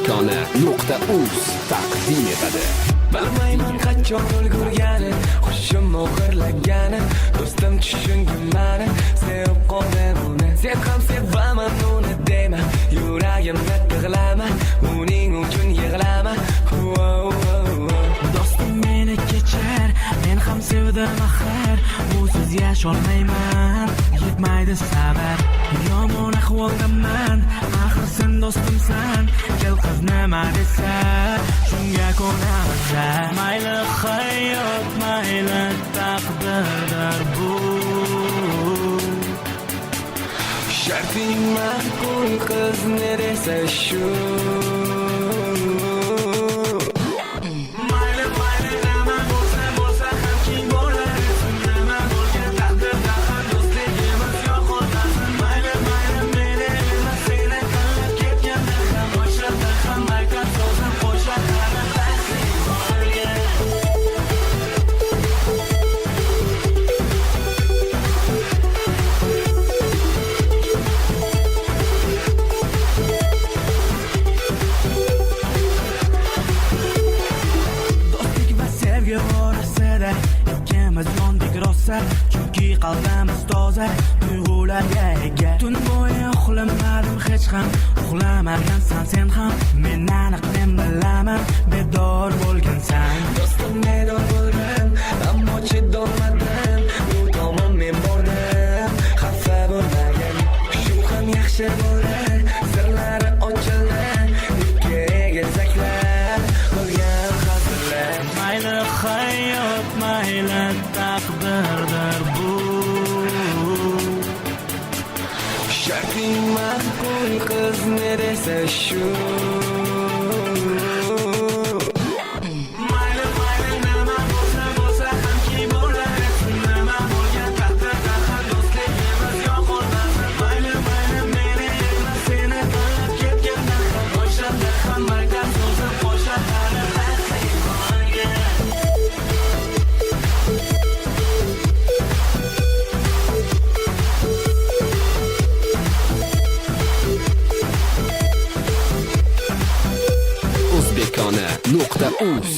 O'zbekona.uz taqdim etadi. Bilmayman qachon ulgurgani, xushim o'g'irlagani, do'stim tushungimani, sevib qoldim uni. Sen ham sevaman uni dema, yuragimda tig'lama, uning uchun yig'lama. Do'stim meni kechir, men ham sevdim axir, usiz yasholmayman, yetmaydi sabr. Yomon ahvoldaman, axir sen do'stimsan, kel qiz nima desa, shunga ko'naman. Mayli hayot, mayli taqdirdir bu. Sharting ma'qul qiz ne desa shu. Ikkimiz yondik rosa, chunki qalbimiz toza, tuyg'ularga ega. Tun bo'yi uxlamadim hech ham, uxlamagansan sen ham. Men aniq men bilaman, bedor bo'lgansan. Do'stim bedor bo'lgan, ammo chidolmadim. U tomon men bordim, xafa bo'lmagin. Shu ham yaxshi bo'ldi, sirlari ochildi. Ikki egizaklar qilgan hazillar. Mayli hayot, mayli taqdirdir bu. Sharting ma'qul qiz ne desa shu. O'zbekona.uz